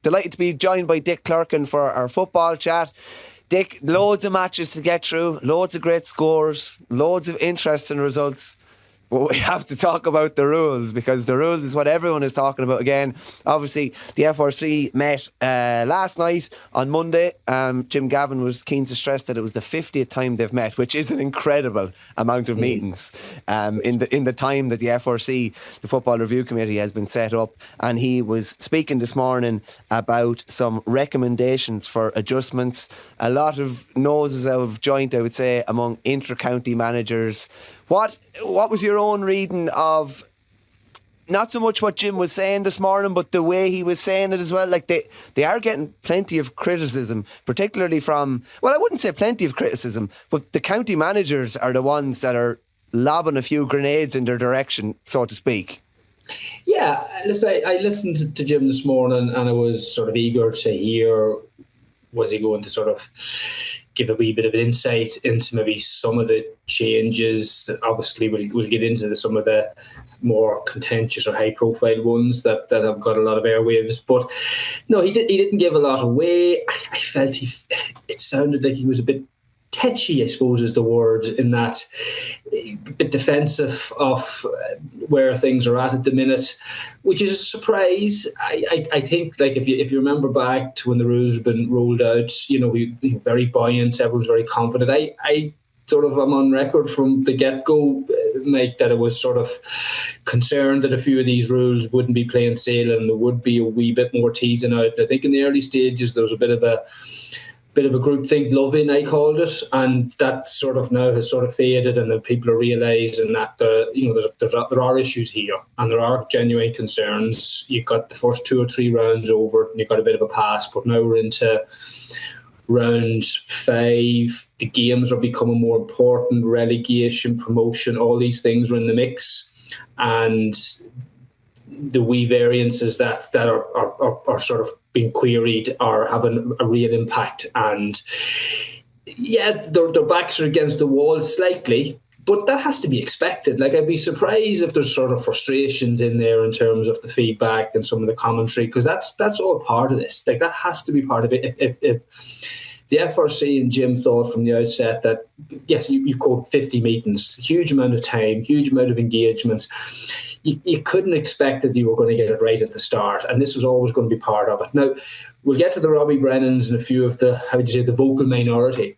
delighted to be joined by Dick Clerkin for our football chat. Dick, loads of matches to get through, loads of great scores, loads of interesting results. But we have to talk about the rules, because the rules is what everyone is talking about again. Obviously, the FRC met last night on Monday. Jim Gavin was keen to stress that it was the 50th time they've met, which is an incredible amount of meetings in the time that the FRC, the Football Review Committee, has been set up. And he was speaking this morning about some recommendations for adjustments. A lot of noses out of joint, I would say, among inter-county managers. What was your own reading of not so much what Jim was saying this morning, but the way he was saying it as well? Like they are getting plenty of criticism, particularly from, well, I wouldn't say plenty of criticism, but the county managers are the ones that are lobbing a few grenades in their direction, so to speak. Yeah, listen, I listened to Jim this morning and I was sort of eager to hear, was he going to sort of give a wee bit of insight into maybe some of the changes. Obviously, we'll get into some of the more contentious or high-profile ones that have got a lot of airwaves. But no, he didn't give a lot away. I felt it sounded like he was a bit tetchy, I suppose is the word, in that a bit defensive of where things are at the minute, which is a surprise. I think, like, if you remember back to when the rules have been rolled out, we were very buoyant, everyone was very confident. I sort of am on record from the get-go, Mike, that I was sort of concerned that a few of these rules wouldn't be plain sailing and there would be a wee bit more teasing out. I think in the early stages there was a bit of a groupthink love-in, I called it, and that sort of now has sort of faded, and then people are realising that there are issues here and there are genuine concerns. You've got the first 2 or 3 rounds over and you've got a bit of a pass, but now we're into round 5. The games are becoming more important, relegation, promotion, all these things are in the mix, and the wee variances that are sort of being queried are having a real impact. And yeah, their backs are against the wall slightly, but that has to be expected. Like, I'd be surprised if there's sort of frustrations in there in terms of the feedback and some of the commentary, because that's all part of this. Like, that has to be part of it. If the FRC and Jim thought from the outset that, yes, you quote 50 meetings, huge amount of time, huge amount of engagement. You couldn't expect that you were going to get it right at the start, and this was always going to be part of it. Now, we'll get to the Robbie Brennans and a few of the, the vocal minority.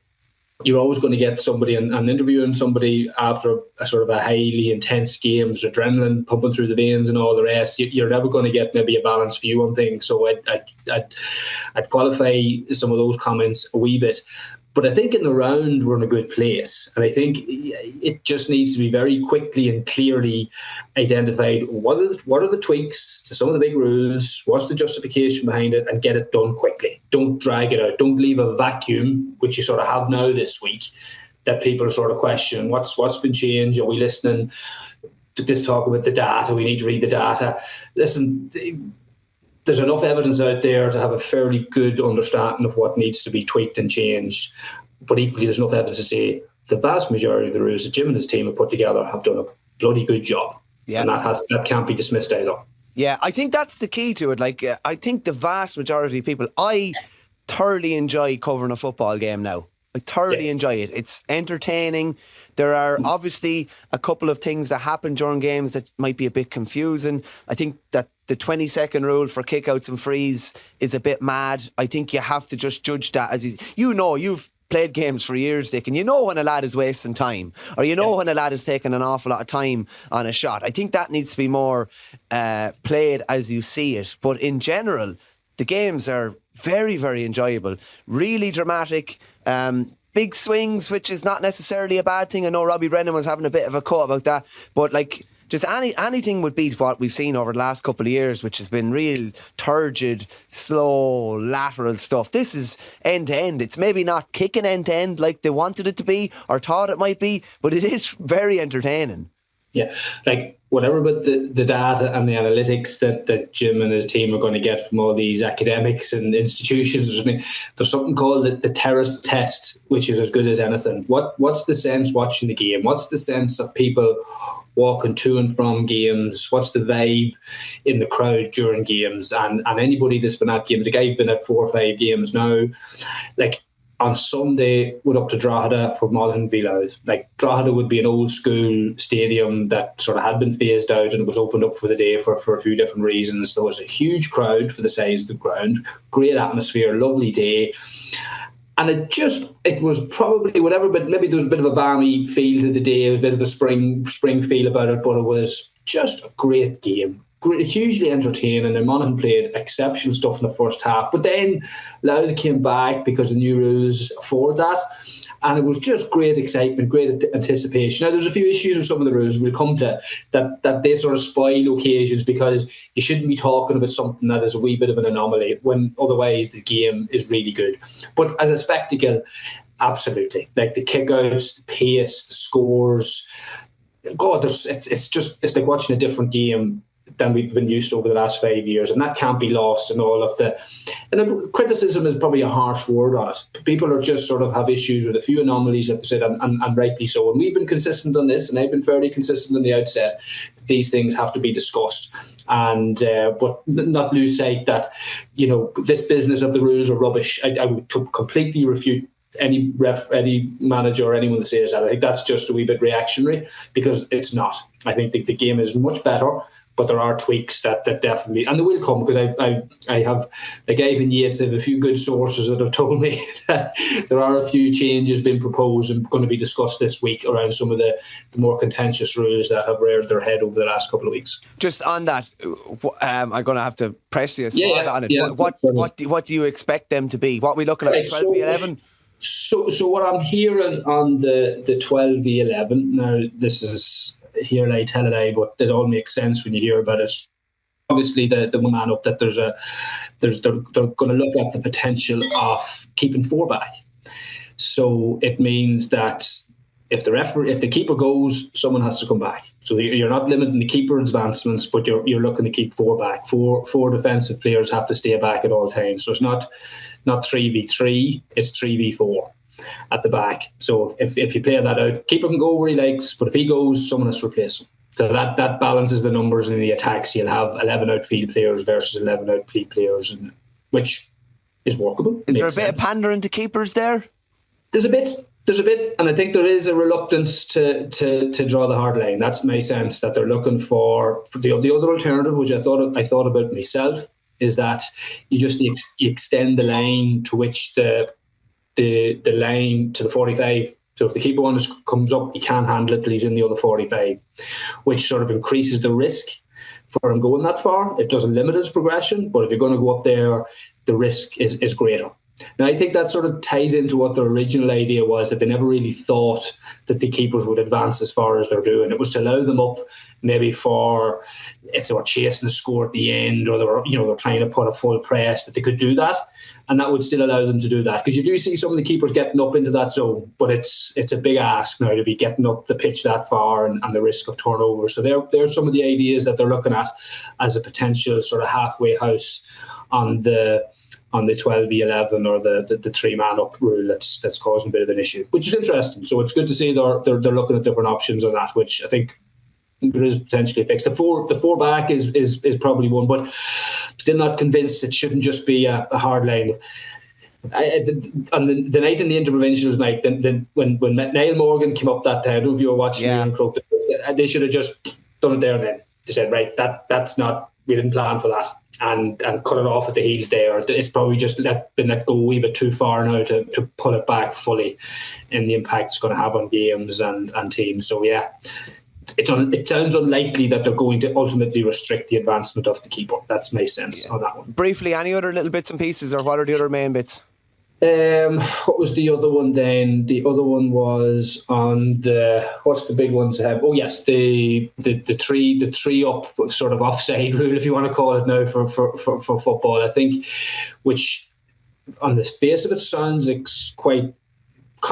You're always going to get somebody and interviewing somebody after a sort of a highly intense game, there's adrenaline pumping through the veins and all the rest. You're never going to get maybe a balanced view on things. So I'd qualify some of those comments a wee bit. But I think in the round we're in a good place. And I think it just needs to be very quickly and clearly identified what are the tweaks to some of the big rules, what's the justification behind it, and get it done quickly. Don't drag it out. Don't leave a vacuum, which you sort of have now this week, that people are sort of questioning what's been changed. Are we listening to this talk about the data? We need to read the data. Listen, there's enough evidence out there to have a fairly good understanding of what needs to be tweaked and changed. But equally, there's enough evidence to say the vast majority of the rules that Jim and his team have put together have done a bloody good job. Yeah. And that can't be dismissed either. Yeah, I think that's the key to it. Like, I think the vast majority of people, I thoroughly enjoy covering a football game now. I thoroughly enjoy it. It's entertaining. There are obviously a couple of things that happen during games that might be a bit confusing. I think that the 20-second rule for kickouts and frees is a bit mad. I think you have to just judge that as you've played games for years, Dick, and you know when a lad is wasting time, or you know when a lad is taking an awful lot of time on a shot. I think that needs to be more played as you see it. But in general, the games are very, very enjoyable, really dramatic, big swings, which is not necessarily a bad thing. I know Robbie Brennan was having a bit of a cut about that, but like, just anything would beat what we've seen over the last couple of years, which has been real turgid, slow, lateral stuff. This is end to end. It's maybe not kicking end to end like they wanted it to be or thought it might be, but it is very entertaining. Yeah, like whatever about the data and the analytics that Jim and his team are going to get from all these academics and institutions, there's something called the Terrace test, which is as good as anything. What's the sense watching the game? What's the sense of people walking to and from games? What's the vibe in the crowd during games? And anybody that's been at games, like I've been at 4 or 5 games now, like on Sunday, went up to Drogheda for Mullen Villa. Like Drogheda would be an old school stadium that sort of had been phased out and it was opened up for the day for a few different reasons. There was a huge crowd for the size of the ground, great atmosphere, lovely day. And it was probably whatever, but maybe there was a bit of a balmy feel to the day. It was a bit of a spring feel about it, but it was just a great game. Hugely entertaining, and Monaghan played exceptional stuff in the first half. But then Louth came back because the new rules afford that, and it was just great excitement, great anticipation. Now, there's a few issues with some of the rules we'll come to that they sort of spoil occasions, because you shouldn't be talking about something that is a wee bit of an anomaly when otherwise the game is really good. But as a spectacle, absolutely. Like the kickouts, the pace, the scores. God, it's like watching a different game than we've been used to over the last 5 years, and that can't be lost in all of the. And criticism is probably a harsh word on it. People are just sort of have issues with a few anomalies, like I said, and rightly so. And we've been consistent on this, and I've been fairly consistent on the outset. These things have to be discussed, and but not lose sight that this business of the rules are rubbish. I would completely refute any manager or anyone that says that. I think that's just a wee bit reactionary, because it's not. I think the game is much better. But there are tweaks that definitely, and they will come, because I have, like Gavin Yates, I have a few good sources that have told me that there are a few changes being proposed and going to be discussed this week around some of the more contentious rules that have reared their head over the last couple of weeks. Just on that, I'm going to have to press you on it. Yeah, what do you expect them to be? What are we looking at? 12v11? So what I'm hearing on the 12v11, now this is hear it I, tell it I, but it all makes sense when you hear about it. Obviously, the one man up that they're going to look at the potential of keeping 4 back. So it means that if the keeper goes, someone has to come back. So you're not limiting the keeper advancements, but you're looking to keep 4 back. Four defensive players have to stay back at all times. So it's not 3v3, it's 3v4. At the back. So if you play that out, keeper can go where he likes, but if he goes, someone has to replace him. So that balances the numbers in the attacks. You'll have 11 outfield players versus 11 outfield players, which is workable. Is there a bit of pandering to keepers there? There's a bit, and I think there is a reluctance to draw the hard line. That's my sense, that they're looking for the other alternative, which I thought about myself, is that you extend the line to which the line to the 45. So if the keeper one comes up, he can't handle it till he's in the other 45, which sort of increases the risk for him going that far. It doesn't limit his progression, but if you're going to go up there, the risk is greater. Now, I think that sort of ties into what the original idea was, that they never really thought that the keepers would advance as far as they're doing. It was to allow them up maybe for if they were chasing a score at the end, or they're trying to put a full press, that they could do that. And that would still allow them to do that. Because you do see some of the keepers getting up into that zone, but it's a big ask now to be getting up the pitch that far, and the risk of turnover. So there's some of the ideas that they're looking at as a potential sort of halfway house on the 12v11 or the 3-man up rule that's causing a bit of an issue, which is interesting. So it's good to see they're looking at different options on that, which I think there is potentially fixed. The four back is probably one, but still not convinced it shouldn't just be a hard line. On the night in the interprovincials, Mike, then when Niall Morgan came up that time, I don't know if you were watching and Croke, they should have just done it there and then. They said, right, that's not, we didn't plan for that, and cut it off at the heels there. It's probably just been let go a wee bit too far now to pull it back fully, and the impact it's going to have on games and teams. So yeah, it sounds unlikely that they're going to ultimately restrict the advancement of the keeper. That's my sense on that one. Briefly, any other little bits and pieces, or what are the other main bits? What was the other one then? The other one was on what's the big ones I have? Oh yes, the three up sort of offside rule, if you want to call it now, for football. I think, which on the face of it sounds like quite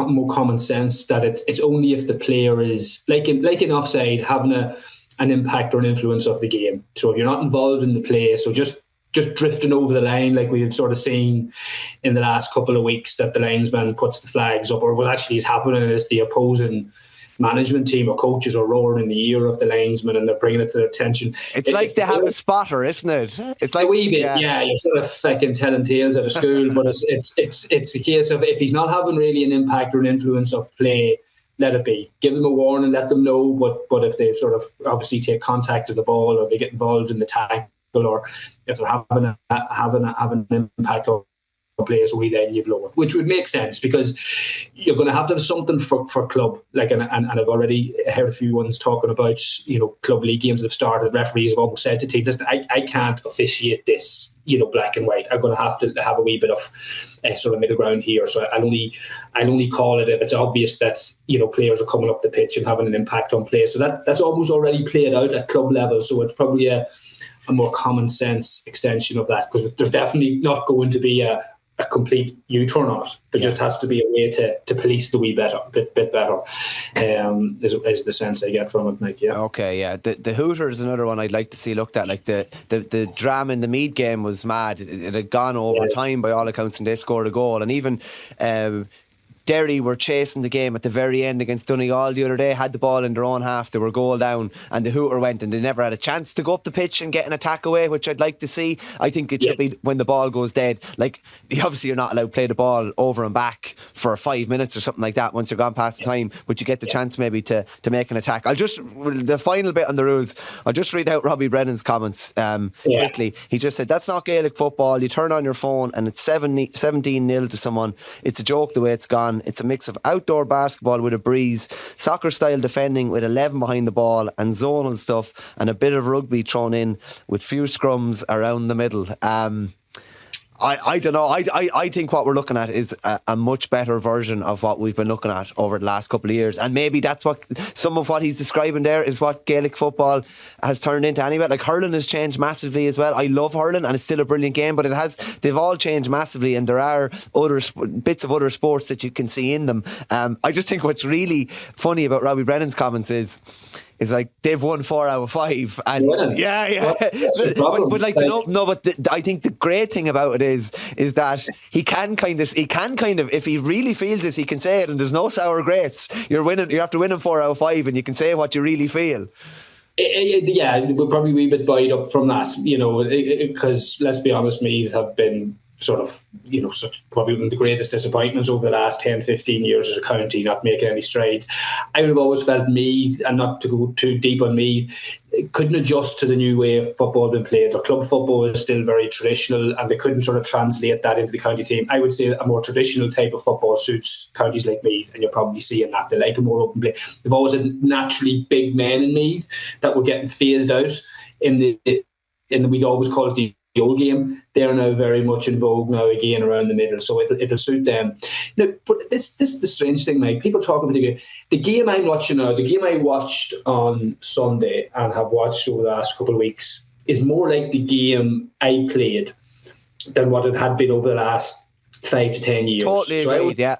more common sense, that it's only if the player is like in offside having an impact or an influence of the game. So if you're not involved in the play, so just drifting over the line, like we've sort of seen in the last couple of weeks, that the linesman puts the flags up, or what actually is happening is the opposing management team or coaches are roaring in the ear of the linesman and they're bringing it to their attention. It's like they have a spotter, isn't it? It's like a wee bit, yeah. You're sort of fucking telling tales out of school, but it's a case of if he's not having really an impact or an influence of play, let it be. Give them a warning, let them know. But if they sort of obviously take contact of the ball or they get involved in the tackle, or if they're having an impact on players, then you blow it, which would make sense because you're going to have something for club. Like, and I've already heard a few ones talking about, club league games that have started. Referees have almost said to teams, listen, I can't officiate this, black and white. I'm going to have a wee bit of sort of middle ground here. So I'll only call it if it's obvious that, players are coming up the pitch and having an impact on play. So that's almost already played out at club level. So it's probably a more common sense extension of that, because there's definitely not going to be a complete U-turn on it. There just has to be a way to police the wee bit better, is the sense I get from it, Mike. Yeah. Okay, yeah. The Hooter is another one I'd like to see looked at. Like the drama in the Meath game was mad. It had gone over time by all accounts, and they scored a goal. And even Derry were chasing the game at the very end against Donegal the other day, had the ball in their own half, they were goal down, and the Hooter went and they never had a chance to go up the pitch and get an attack away, which I'd like to see. I think it should be when the ball goes dead. Like, obviously you're not allowed to play the ball over and back for 5 minutes or something like that once you're gone past the time, but you get the chance maybe to make an attack. The final bit on the rules, I'll just read out Robbie Brennan's comments quickly. He just said, that's not Gaelic football. You turn on your phone and it's 17-0 to someone. It's a joke the way it's gone. It's a mix of outdoor basketball with a breeze, soccer style defending with 11 behind the ball, and zonal stuff, and a bit of rugby thrown in with few scrums around the middle. I don't know. I think what we're looking at is a much better version of what we've been looking at over the last couple of years, and maybe that's what some of what he's describing there is what Gaelic football has turned into anyway. Like, hurling has changed massively as well. I love hurling and it's still a brilliant game, but they've all changed massively, and there are other bits of other sports that you can see in them. I just think what's really funny about Robbie Brennan's comments is like they've won 4 out of 5, and I think the great thing about it is that he can kind of, if he really feels this, he can say it, and there's no sour grapes. You're winning. You have to win 4 out of 5, and you can say what you really feel. We'll probably be a bit buoyed up from that, because let's be honest, Meath have been sort of, probably one of the greatest disappointments over the last 10, 15 years as a county, not making any strides. I would have always felt Meath, and not to go too deep on Meath, couldn't adjust to the new way of football being played. Their club football is still very traditional, and they couldn't sort of translate that into the county team. I would say a more traditional type of football suits counties like Meath, and you're probably seeing that. They like a more open play. They've always had naturally big men in Meath that were getting phased out in the we'd always call it the old game. They're now very much in vogue now again around the middle, so it'll suit them. But this is the strange thing, Mike. People talk about the game I'm watching now, the game I watched on Sunday and have watched over the last couple of weeks, is more like the game I played than what it had been over the last 5 to 10 years. Totally agreed. Yeah.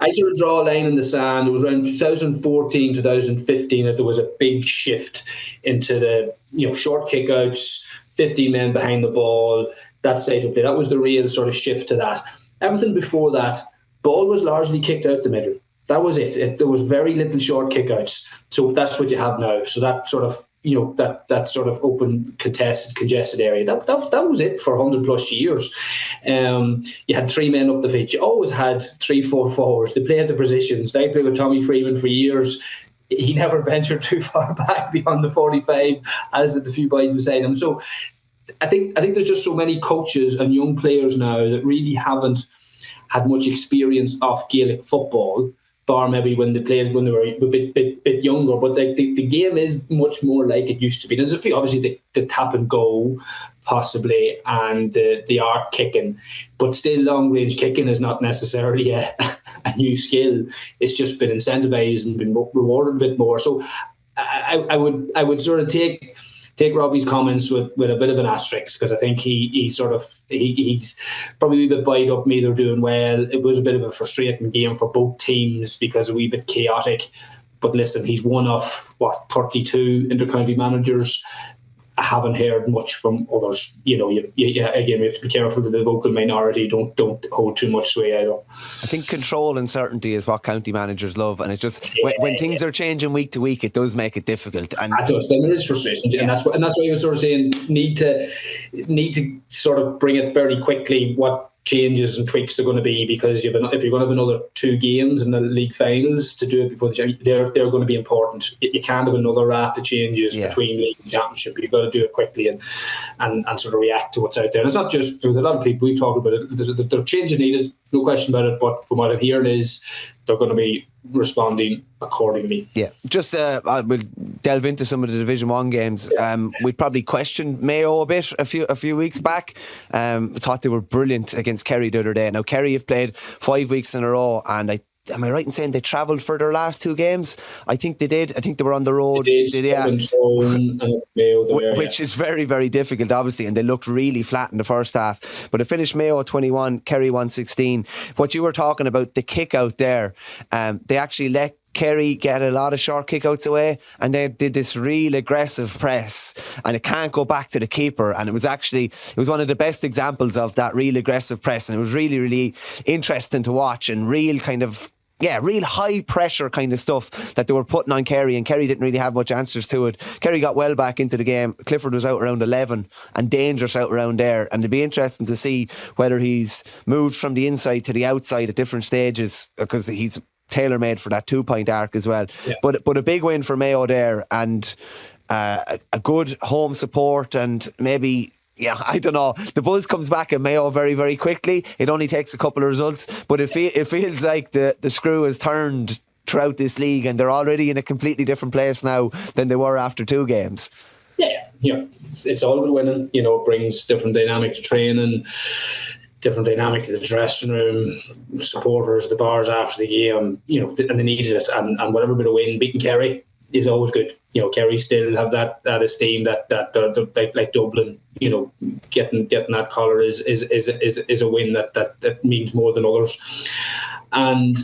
I sort of draw a line in the sand. It was around 2014, 2015 that there was a big shift into the short kickouts, 50 men behind the ball, that side of play. That was the real sort of shift to that. Everything before that, ball was largely kicked out the middle. That was it. There was very little short kickouts. So that's what you have now. So that sort of, that sort of open, contested, congested area. That was it for 100 plus years. You had 3 men up the pitch. You always had 3-4 forwards. They played the positions. I played with Tommy Freeman for years. He never ventured too far back beyond the 45, as did the few boys beside him. So I think there's just so many coaches and young players now that really haven't had much experience of Gaelic football, bar maybe when they played when they were a bit younger. But the game is much more like it used to be. There's a few, obviously, the tap and go, possibly, and the arc kicking, but still long range kicking is not necessarily a new skill. It's just been incentivized and been rewarded a bit more. So I would sort of take Robbie's comments with a bit of an asterisk, because I think he's probably a bit buoyed up. Meath are doing well. It was a bit of a frustrating game for both teams because a wee bit chaotic. But listen, he's one of 32 intercounty managers. I haven't heard much from others. Again, we have to be careful that the vocal minority don't hold too much sway either. I think control and certainty is what county managers love, and it's just when things are changing week to week, it does make it difficult. And it does. It is frustrating, and that's why I was sort of saying need to sort of bring it very quickly. What changes and tweaks they're going to be, because if you're going to have another 2 games in the league finals to do it before they're going to be important. You can't have another raft of changes between league and championship. You've got to do it quickly and sort of react to what's out there. And it's not just, there's a lot of people we've talked about it. There are changes needed, no question about it. But from what I'm hearing is they're going to be responding accordingly. Yeah, just we'll delve into some of the Division 1 games. We probably questioned Mayo a bit a few weeks back. Thought they were brilliant against Kerry the other day. Now Kerry have played 5 weeks in a row, and am I right in saying they travelled for their last 2 games? I think they did. I think they were on the road. They did, and Mayo there, which is very, very difficult, obviously, and they looked really flat in the first half. But it finished Mayo 21, Kerry 116. What you were talking about, the kick out there, they actually let Kerry get a lot of short kickouts away, and they did this real aggressive press, and it can't go back to the keeper. And it was one of the best examples of that real aggressive press, and it was really, really interesting to watch, and real kind of real high pressure kind of stuff that they were putting on Kerry, and Kerry didn't really have much answers to it. Kerry got well back into the game. Clifford was out around 11 and Dangerous out around there, and it'd be interesting to see whether he's moved from the inside to the outside at different stages, because he's tailor-made for that 2-point arc as well. But a big win for Mayo there, and a good home support, and maybe I don't know, the buzz comes back at Mayo very, very quickly. It only takes a couple of results, but it feels like the screw has turned throughout this league, and they're already in a completely different place now than they were after 2 games. It's all about winning. It brings different dynamic to training, different dynamic to the dressing room, supporters, the bars after the game, and they needed it. And whatever bit of win, beating Kerry is always good. Kerry still have that esteem that like Dublin, getting that collar is a win that means more than others. And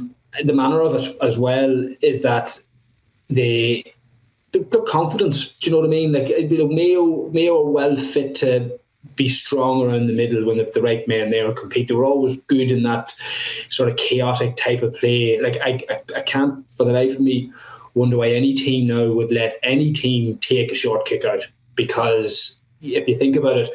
the manner of it as well is that they're confident. Do you know what I mean? Like, Mayo are well fit to be strong around the middle when the right men there and compete. They were always good in that sort of chaotic type of play. Like, I can't for the life of me wonder why any team now would let any team take a short kick out, because if you think about it,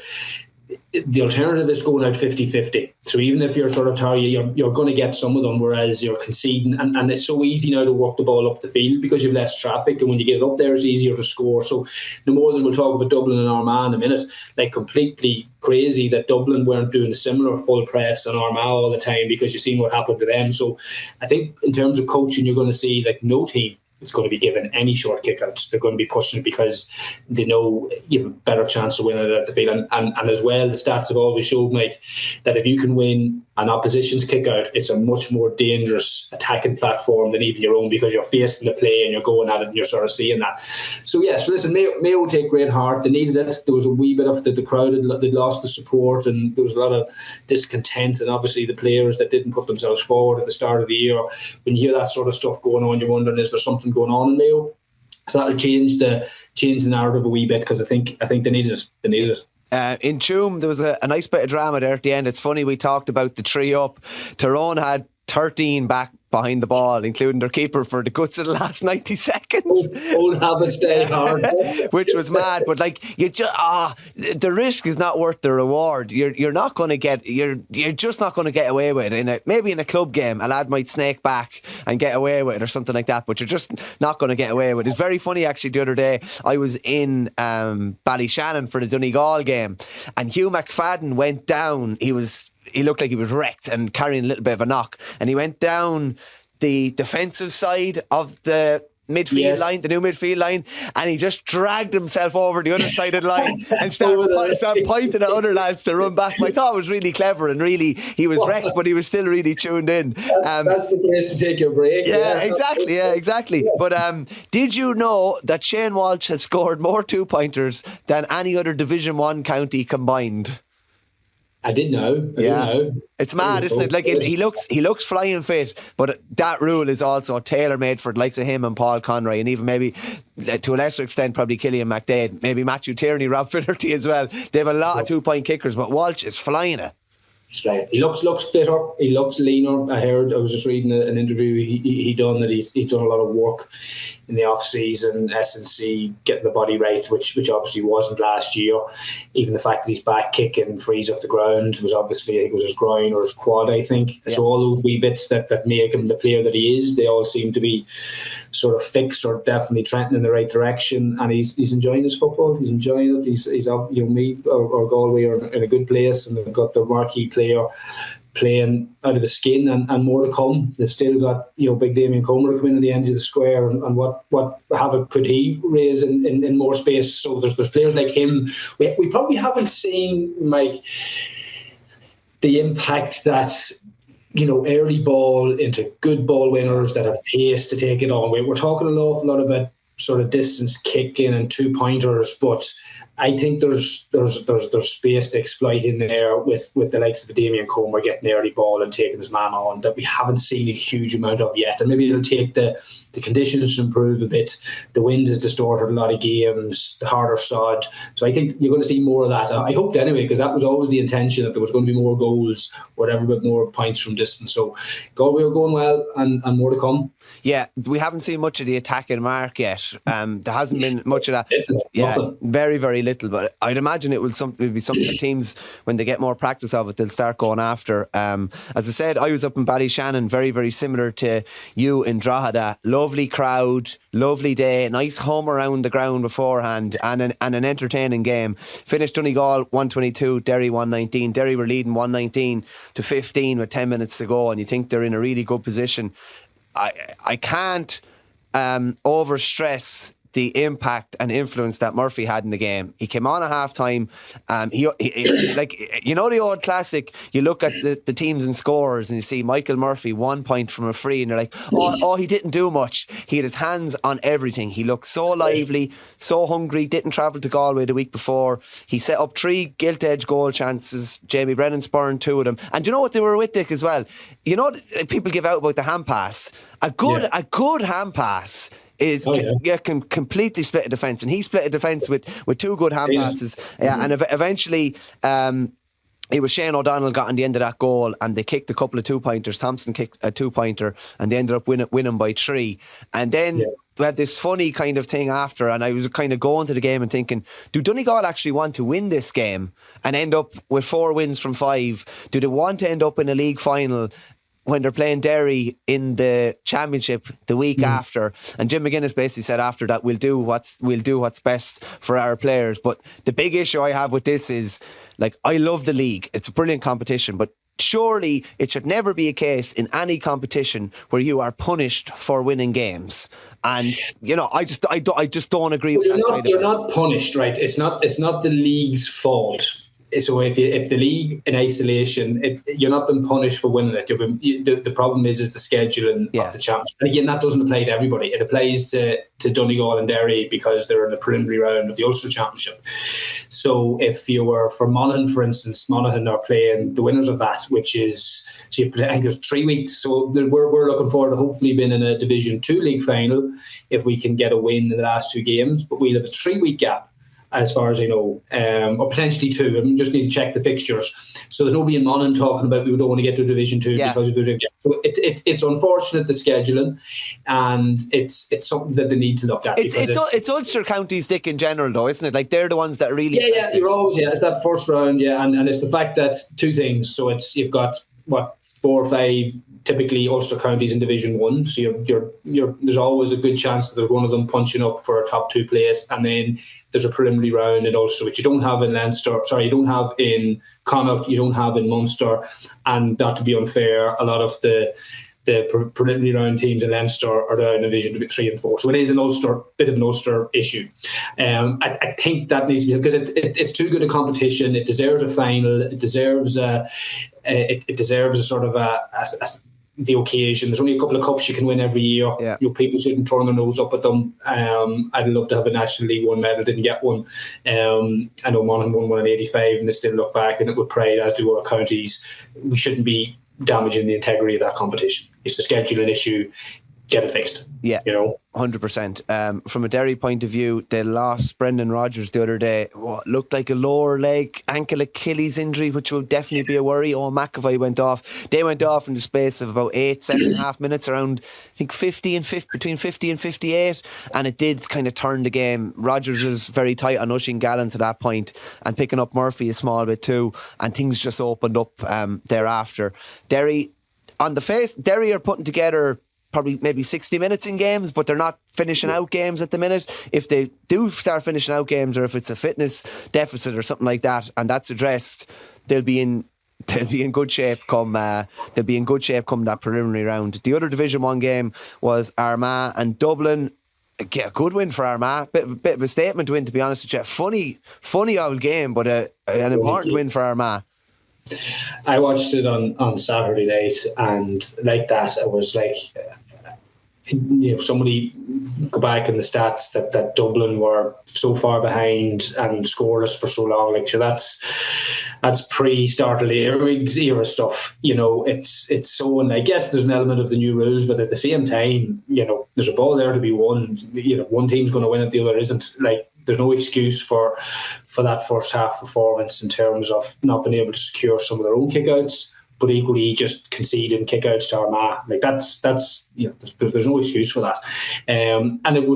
the alternative is going out 50-50. So even if you're sort of tired, you're going to get some of them, whereas you're conceding. And it's so easy now to work the ball up the field because you've less traffic. And when you get it up there, it's easier to score. So no more than we'll talk about Dublin and Armagh in a minute. Like, completely crazy that Dublin weren't doing a similar full press on Armagh all the time, because you've seen what happened to them. So I think in terms of coaching, you're going to see like no team is going to be given any short kickouts. They're going to be pushing it because they know you have a better chance of winning it at the field. And as well, the stats have always showed, Mike, that if you can win an opposition's kick out, it's a much more dangerous attacking platform than even your own, because you're facing the play and you're going at it and you're sort of seeing that. So listen, Mayo take great heart. They needed it. There was a wee bit of the crowd they'd lost the support, and there was a lot of discontent, and obviously the players that didn't put themselves forward at the start of the year. When you hear that sort of stuff going on, you're wondering, is there something going on in Mayo? So that'll change the narrative a wee bit, because I think they needed it. They needed it. In Tuam, there was a nice bit of drama there at the end. It's funny, we talked about the 3 up. Tyrone had 13 back behind the ball, including their keeper, for the guts of the last 90 seconds. Old habits die hard. Which was mad, but like, the risk is not worth the reward. You're not going to get, you're just not going to get away with it. Maybe in a club game, a lad might snake back and get away with it or something like that, but you're just not going to get away with it. It's very funny, actually. The other day, I was in Ballyshannon for the Donegal game, and Hugh McFadden went down. He looked like he was wrecked and carrying a little bit of a knock, and he went down the defensive side of the midfield line, the new midfield line, and he just dragged himself over the other side of the line and started pointing at other lads to run back. I thought it was really clever, and really, he was wrecked, but he was still really tuned in. That's the place to take your break. Yeah, exactly. But did you know that Shane Walsh has scored more 2-pointers than any other Division 1 county combined? I did know. It's mad, isn't it? Like he looks flying fit, but that rule is also tailor made for the likes of him and Paul Conroy, and even maybe to a lesser extent probably Killian McDade, maybe Matthew Tierney, Rob Finnerty as well. They have a lot of 2-point kickers, but Walsh is flying it. He looks fitter. He looks leaner. I was just reading an interview he done that he's done a lot of work in the off season, S&C, getting the body right, which obviously wasn't last year. Even the fact that he's back kicking frees off the ground was obviously, it was his groin or his quad, I think. Yeah. So all those wee bits that make him the player that he is, they all seem to be sort of fixed or definitely trending in the right direction. And he's enjoying his football. He's enjoying it. He's me or Galway are in a good place, and they've got the marquee player playing out of the skin, and more to come. They've still got big Damien Comer coming in at the end of the square, and what havoc could he raise in more space. So there's players like him. We probably haven't seen, Mike, the impact that early ball into good ball winners that have pace to take it on. We're talking an awful lot about sort of distance kicking and 2-pointers, but I think there's space to exploit in there with the likes of Damien Comer getting early ball and taking his man on that we haven't seen a huge amount of yet. And maybe it'll take the conditions to improve a bit. The wind has distorted a lot of games, the harder sod. So I think you're going to see more of that. I hoped anyway, because that was always the intention, that there was going to be more goals, whatever, but more points from distance. So Galway are going well, and more to come. Yeah, we haven't seen much of the attacking mark yet. There hasn't been much of that. Nothing. Very, very little. But I'd imagine it will be something that teams, when they get more practice of it, they'll start going after. As I said, I was up in Ballyshannon, very, very similar to you in Drogheda. Lovely crowd, lovely day, nice hum around the ground beforehand, and an entertaining game. Finished Donegal 122, Derry 119. Derry were leading 119 to 15 with 10 minutes to go, and you think they're in a really good position. I can't overstress the impact and influence that Murphy had in the game. He came on at half-time. He like, the old classic, you look at the teams and scores and you see Michael Murphy 1 point from a free, and you're like, he didn't do much. He had his hands on everything. He looked so lively, so hungry, didn't travel to Galway the week before. He set up 3 gilt-edge goal chances. Jamie Brennan spurned 2 of them. And do you know what they were with, Dick, as well? People give out about the hand pass. A good hand pass can completely split a defence, and he split a defence with 2 good hand passes. And eventually it was Shane O'Donnell got on the end of that goal, and they kicked a couple of 2-pointers. Thompson kicked a 2-pointer, and they ended up winning by 3. And then we had this funny kind of thing after, and I was kind of going to the game and thinking, do Donegal actually want to win this game and end up with 4 wins from 5? Do they want to end up in a league final when they're playing Derry in the championship the week after? And Jim McGuinness basically said after that, we'll do what's best for our players. But the big issue I have with this is, like, I love the league. It's a brilliant competition, but surely it should never be a case in any competition where you are punished for winning games. And I just don't agree with that. You're not punished, right? It's not the league's fault. So if the league in isolation, you're not being punished for winning it. The problem is the scheduling of the championship. And again, that doesn't apply to everybody. It applies to Donegal and Derry because they're in the preliminary round of the Ulster Championship. So if you were, for Monaghan, for instance, Monaghan are playing the winners of that, which is, I think there's 3 weeks. So we're looking forward to hopefully being in a Division 2 league final if we can get a win in the last 2 games. But we'll have a 3-week gap, as far as I know, or potentially 2. I just need to check the fixtures. So there's nobody in Monaghan talking about we don't want to get to Division 2 because we do. So it's unfortunate, the scheduling, and it's something that they need to look at. It's Ulster counties, Dick, in general, though, isn't it? Like, they're the ones that really. You're always it's that first round, and it's the fact that 2 things. So you've got 4 or 5 typically Ulster counties in Division 1, so there's always a good chance that there's one of them punching up for a top 2 place, and then there's a preliminary round in Ulster, which you don't have in Leinster. Sorry, you don't have in Connacht, you don't have in Munster, and not to be unfair, a lot of the preliminary round teams in Leinster are down in Division 3 and 4. So it is bit of an Ulster issue. I think that needs to be, because it's too good a competition. It deserves a final. It deserves a sort of the occasion. There's only a couple of cups you can win every year. Yeah. People shouldn't turn their nose up at them. I'd love to have a National League One medal, didn't get one. I know Monaghan won one in 85 and they still look back and it would pray, as do our counties. We shouldn't be damaging the integrity of that competition. It's a scheduling issue. Get it fixed. Yeah, 100%. From a Derry point of view, they lost Brendan Rodgers the other day. What looked like a lower leg, ankle Achilles injury, which will definitely be a worry. McAvoy went off. They went off in the space of about 7.5 minutes, around I think between 50 and 58, and it did kind of turn the game. Rodgers was very tight on Ushing Gallen to that point, and picking up Murphy a small bit too, and things just opened up thereafter. Derry are putting together probably maybe 60 minutes in games, but they're not finishing out games at the minute. If they do start finishing out games, or if it's a fitness deficit or something like that, and that's addressed, they'll be in good shape come that preliminary round. The other Division 1 game was Armagh and Dublin. A good win for Armagh. Bit of a statement win, to be honest with you. Funny old game, but an important win for Armagh. I watched it on Saturday night, and like that, it was like, somebody go back in the stats that Dublin were so far behind and scoreless for so long. Like, so that's pre-start of the era stuff. It's so, and I guess there's an element of the new rules, but at the same time, there's a ball there to be won. One team's going to win it, the other isn't. Like, there's no excuse for that first half performance in terms of not being able to secure some of their own kickouts, but equally just conceding kickouts to Armagh. Like, that's there's no excuse for that, and it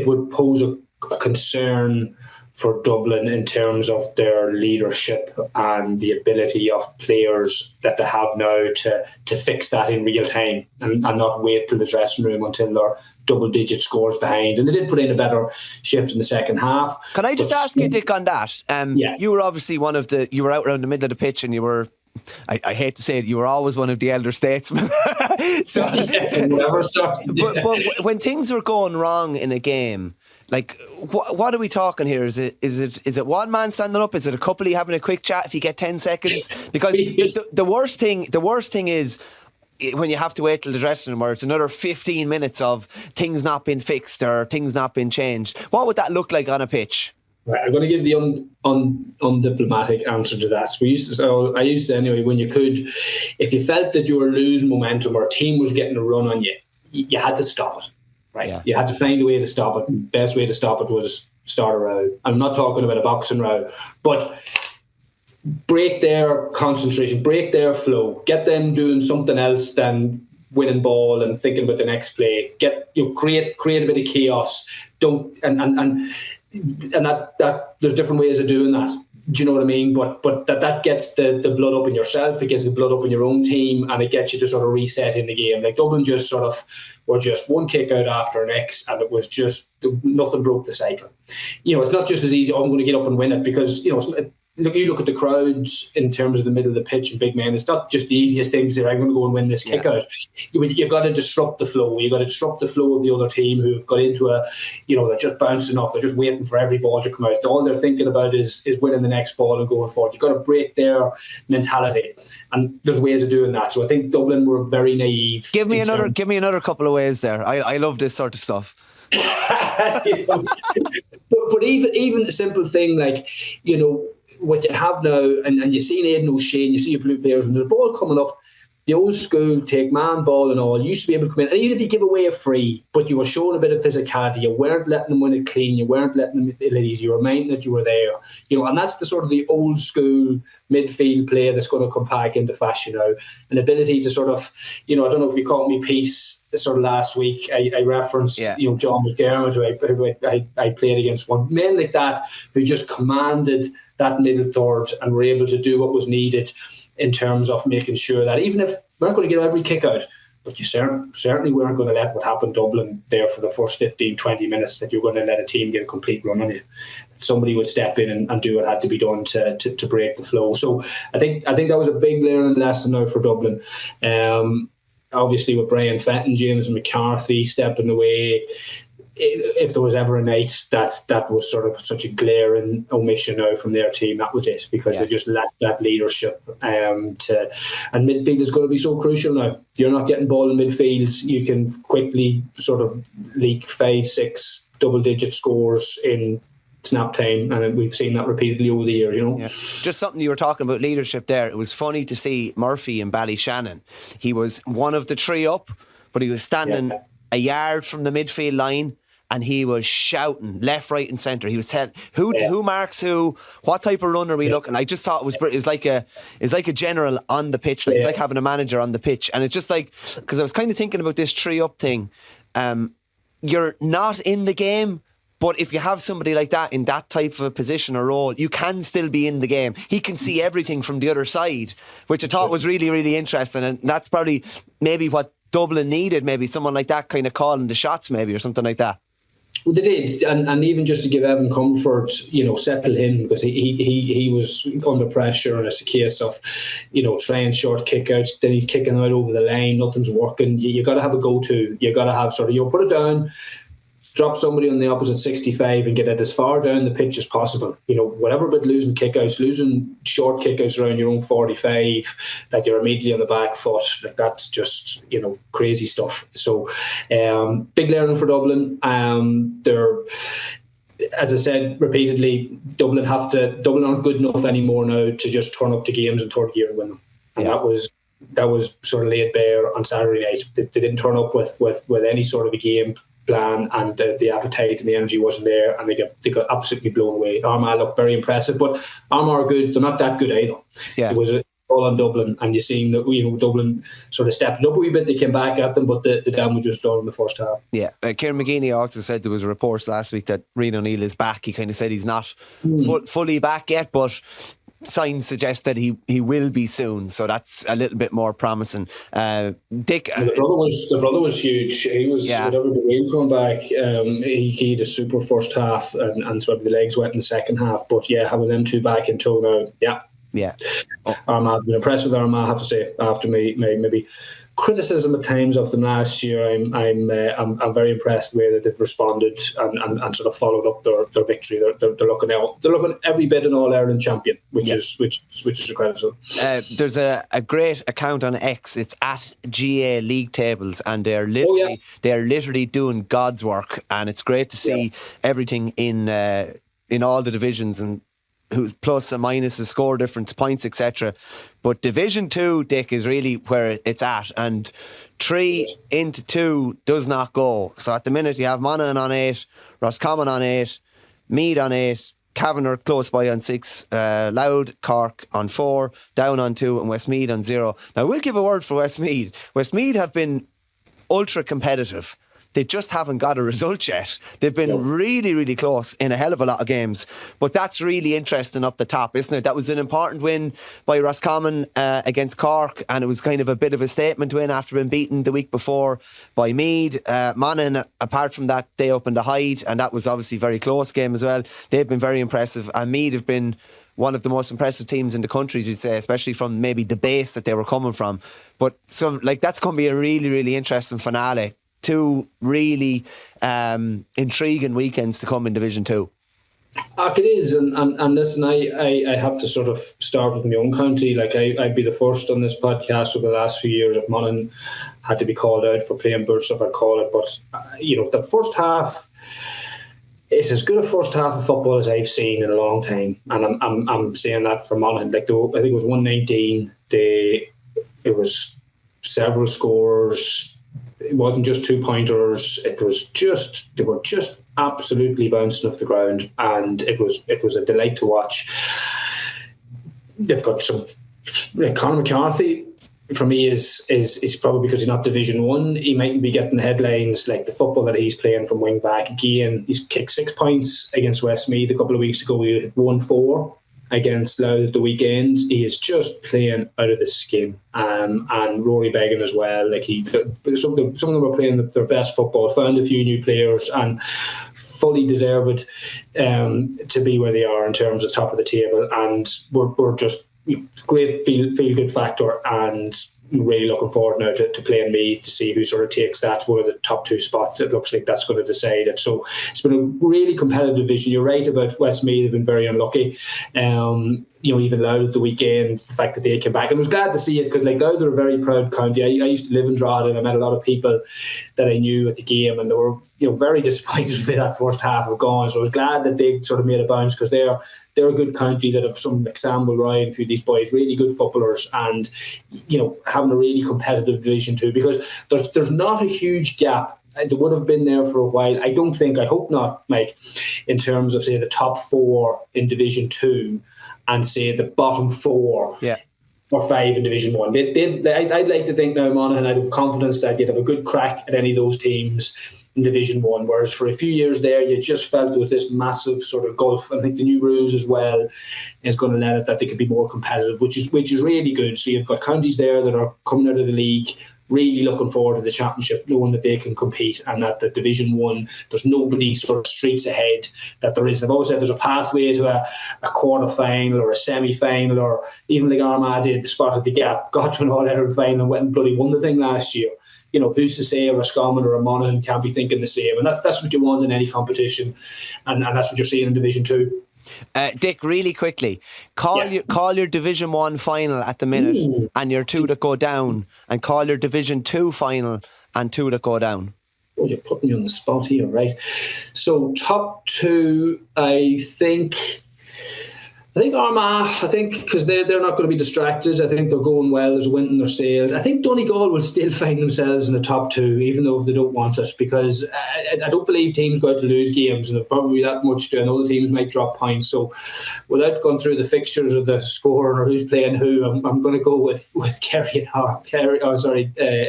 would pose a concern for Dublin in terms of their leadership and the ability of players that they have now to fix that in real time and not wait till the dressing room until they're double-digit scores behind. And they did put in a better shift in the second half. Can I just ask you, Dick, on that? You were obviously you were out around the middle of the pitch, and you were, I hate to say it, you were always one of the elder statesmen. But when things were going wrong in a game, like, what are we talking here? Is it one man standing up? Is it a couple of you having a quick chat if you get 10 seconds? Because the worst thing is when you have to wait till the dressing room, where it's another 15 minutes of things not being fixed or things not being changed. What would that look like on a pitch? Right, I'm going to give the undiplomatic answer to that. I used to anyway, when you could, if you felt that you were losing momentum or a team was getting a run on you, you had to stop it. Right, yeah. You had to find a way to stop it. The best way to stop it was start a row. I'm not talking about a boxing row, but break their concentration, break their flow, get them doing something else than winning ball and thinking about the next play. Create a bit of chaos. And that there's different ways of doing that. Do you know what I mean? But that gets the blood up in yourself, it gets the blood up in your own team, and it gets you to sort of reset in the game. Like, Dublin just sort of were just one kick out after an X, and it was just nothing broke the cycle. It's not just as easy, I'm going to get up and win it, because you look at the crowds in terms of the middle of the pitch and big men. It's not just the easiest thing to say, I'm going to go and win this kick out. You've got to disrupt the flow. You've got to disrupt the flow of the other team who've got into they're just bouncing off. They're just waiting for every ball to come out. All they're thinking about is winning the next ball and going forward. You've got to break their mentality. And there's ways of doing that. So I think Dublin were very naive. Give me another couple of ways there. I love this sort of stuff. But even a simple thing like, what you have now, and you've seen Aidan O'Shea, you see your blue players, and there's a ball coming up, the old school take man ball and all, you used to be able to come in, and even if you give away a free, but you were showing a bit of physicality, you weren't letting them win it clean, you weren't letting them it easy, you were minding that you were there, and that's the sort of the old school midfield player that's going to come back into fashion now. An ability to sort of, I don't know if you caught me piece sort of last week, I referenced, John McDermott, who I played against, one men like that who just commanded that middle third and were able to do what was needed in terms of making sure that even if we're not going to get every kick out, but you certainly weren't going to let what happened Dublin there for the first 15, 20 minutes, that you're going to let a team get a complete run on you. Somebody would step in and do what had to be done to break the flow. So I think that was a big learning lesson now for Dublin. Obviously with Brian Fenton, James McCarthy stepping away, if there was ever a night that was sort of such a glaring omission now from their team, that was it, because they just lacked that leadership. And midfield is going to be so crucial now. If you're not getting ball in midfield, you can quickly sort of leak 5-6 double-digit scores in snap time, and we've seen that repeatedly over the year, Just something you were talking about leadership there. It was funny to see Murphy in Ballyshannon. He was one of the three up, but he was standing a yard from the midfield line, and he was shouting left, right and centre. He was telling who marks who, what type of run are we looking. I just thought it was like a general on the pitch. It's like having a manager on the pitch. And it's just like, because I was kind of thinking about this three up thing. You're not in the game, but if you have somebody like that in that type of a position or role, you can still be in the game. He can see everything from the other side, which I thought was really, really interesting. And that's probably maybe what Dublin needed, maybe someone like that kind of calling the shots, maybe, or something like that. Well, they did, and even just to give Evan comfort, settle him, because he was under pressure, and it's a case of, trying short kickouts, then he's kicking out over the line, nothing's working. You got to have a go-to. You got to have sort of, put it down, drop somebody on the opposite 65 and get it as far down the pitch as possible. Whatever about losing kickouts, losing short kickouts around your own 45, that you're immediately on the back foot, like that's just, crazy stuff. So, big learning for Dublin. They're, as I said repeatedly, Dublin aren't good enough anymore now to just turn up to games in third gear and win them. And that was sort of laid bare on Saturday night. They didn't turn up with any sort of a game plan, and the appetite and the energy wasn't there, and they got absolutely blown away. Armagh looked very impressive, but Armagh are good. They're not that good either. It was all on Dublin, and you're seeing that Dublin sort of stepped up a wee bit. They came back at them, but the damage was done in the first half. Kieran McGeeney also said there was reports last week that Rian O'Neill is back. He kind of said he's not fully back yet, but signs suggest that he will be soon, so that's a little bit more promising. Dick, the brother was huge. He was whatever the way coming back. He had a super first half, and so the legs went in the second half. But having them two back in tow now, Armagh, I've been impressed with Armagh, I have to say. After maybe criticism at times of them last year, I'm very impressed with the way that they've responded and sort of followed up their victory. They're looking every bit an All-Ireland champion, which is a credit to them. There's a great account on X. It's at GA League Tables, and they're literally doing God's work, and it's great to see everything in all the divisions, and who's plus and minus the score difference, points, etc. But Division 2, Dick, is really where it's at, and 3 into 2 does not go. So at the minute you have Monaghan on 8, Roscommon on 8, Meath on 8, Cavan are close by on 6, Louth, Cork on 4, Down on 2, and Westmeath on 0. Now we'll give a word for Westmeath. Westmeath have been ultra competitive. They just haven't got a result yet. They've been really, really close in a hell of a lot of games. But that's really interesting up the top, isn't it? That was an important win by Roscommon against Cork, and it was kind of a bit of a statement win after being beaten the week before by Meath. Monaghan, apart from that, they opened a hide, and that was obviously a very close game as well. They've been very impressive, and Meath have been one of the most impressive teams in the country, you'd say, especially from maybe the base that they were coming from. But that's going to be a really, really interesting finale. 2 really intriguing weekends to come in Division 2. It is, and listen, I have to sort of start with my own county. Like I'd be the first on this podcast over the last few years if Monaghan had to be called out for playing bird stuff, I'd call it. But the first half is as good a first half of football as I've seen in a long time, and I'm saying that for Monaghan. Like I think it was 119. It was several scores. It wasn't just 2-pointers. They were just absolutely bouncing off the ground, and it was a delight to watch. They've got some. Conor McCarthy, for me, is probably because he's not Division 1. He mightn't be getting the headlines like the football that he's playing from wing back. Again, he's kicked 6 points against Westmeath a couple of weeks ago. He won 4 against Louth at the weekend. He is just playing out of his skin, and Rory Beggan as well. Like some of them are playing their best football. Found a few new players and fully deserved to be where they are in terms of top of the table. And we're just great feel good factor. And really looking forward now to playing Meath to see who sort of takes that one of the top 2 spots. It looks like that's going to decide it. So it's been a really competitive division. You're right about Westmeath have been very unlucky. Even Louth at the weekend, the fact that they came back. And I was glad to see it because Louth are a very proud county. I used to live in Drogheda and I met a lot of people that I knew at the game and they were very disappointed with that first half of gone. So I was glad that they sort of made a bounce because they're a good county that have some like Sam Ryan, a few of these boys, really good footballers and, having a really competitive division too because there's not a huge gap. They would have been there for a while. I hope not, Mike, in terms of, say, the top 4 in Division 2 and, say, the bottom 4 or 5 in Division 1. I'd like to think now, Monaghan, I'd have confidence that they'd have a good crack at any of those teams in Division 1, whereas for a few years there, you just felt there was this massive sort of gulf. I think the new rules as well is going to let it that they could be more competitive, which is really good. So you've got counties there that are coming out of the league, really looking forward to the championship, knowing that they can compete and that the Division 1, there's nobody sort of streets ahead that there is. I've always said there's a pathway to a quarter-final or a semi-final or even like Armagh did, the spot at the gap, got to an all-Ireland final and went and bloody won the thing last year. Who's to say a Roscommon or a Monaghan can't be thinking the same? And that's what you want in any competition. And that's what you're seeing in Division 2. Dick, really quickly, call your Division 1 final at the minute and your 2 that go down, and call your Division 2 final and 2 that go down. Oh, you're putting me on the spot here, right? So top 2, I think Armagh, because they're not going to be distracted. I think they're going well. There's a wind in their sails. I think Donegal will still find themselves in the top 2, even though they don't want it, because I don't believe teams go out to lose games, and there's probably that much. I know the teams might drop points. So without going through the fixtures or the score or who's playing who, I'm going to go with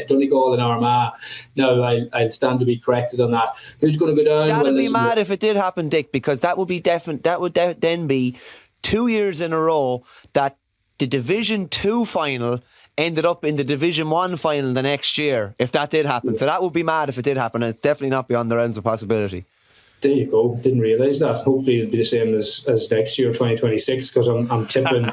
Donegal and Armagh. No, I'll stand to be corrected on that. Who's going to go down? That'd be mad if it did happen, Dick, because that would be definite. That would then be 2 years in a row that the Division 2 final ended up in the Division 1 final the next year, if that did happen. So that would be mad if it did happen, and it's definitely not beyond the realms of possibility. There you go. Didn't realise that. Hopefully it'll be the same as next year, 2026, because I'm tipping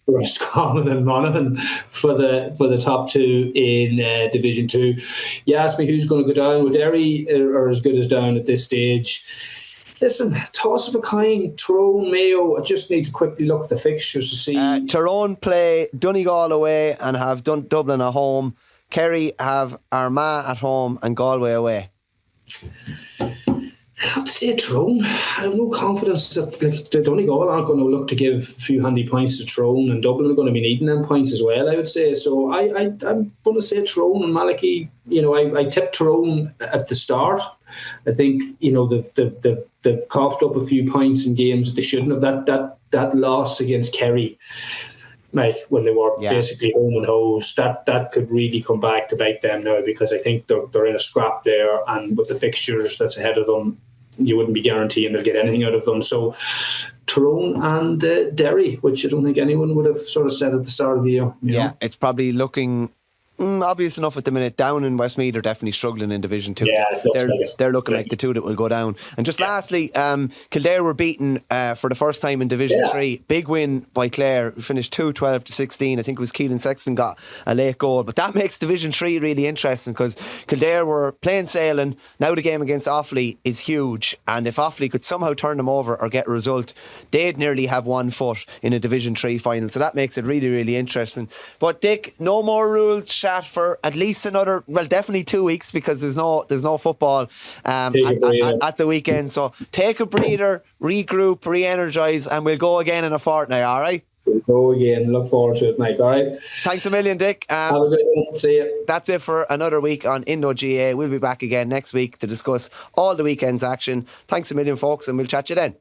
Roscommon and Monaghan for the top 2 in Division 2. You asked me who's going to go down. Well, Derry are as good as down at this stage. Listen, toss of a coin, Tyrone, Mayo. I just need to quickly look at the fixtures to see. Tyrone play Donegal away and have Dublin at home. Kerry have Armagh at home and Galway away. I have to say Tyrone. I have no confidence that Donegal aren't going to look to give a few handy points to Tyrone, and Dublin are going to be needing them points as well, I would say. So I'm going to say Tyrone and Malachy. I tipped Tyrone at the start. I think they've coughed up a few points in games that they shouldn't have. That loss against Kerry, like when they were basically home and hose, that could really come back to bite them now, because I think they're in a scrap there, and with the fixtures that's ahead of them, you wouldn't be guaranteeing they'll get anything out of them. So Tyrone and Derry, which I don't think anyone would have sort of said at the start of the year. You know? It's probably looking obvious enough at the minute. Down in Westmeath are definitely struggling in Division 2. Yeah, they're looking like the 2 that will go down. And just lastly, Kildare were beaten for the first time in Division 3. Big win by Clare. Finished 2-12-16. I think it was Keelan Sexton got a late goal. But that makes Division 3 really interesting, because Kildare were plain sailing. Now the game against Offaly is huge. And if Offaly could somehow turn them over or get a result, they'd nearly have 1 foot in a Division 3 final. So that makes it really, really interesting. But Dick, no more rules chat for at least another, definitely 2 weeks, because there's no football at the weekend. So take a breather, regroup, re-energise, and we'll go again in a fortnight, all right? We'll go again. Look forward to it, Mike, all right? Thanks a million, Dick. Have a good one. See you. That's it for another week on Indo GAA. We'll be back again next week to discuss all the weekend's action. Thanks a million, folks, and we'll chat you then.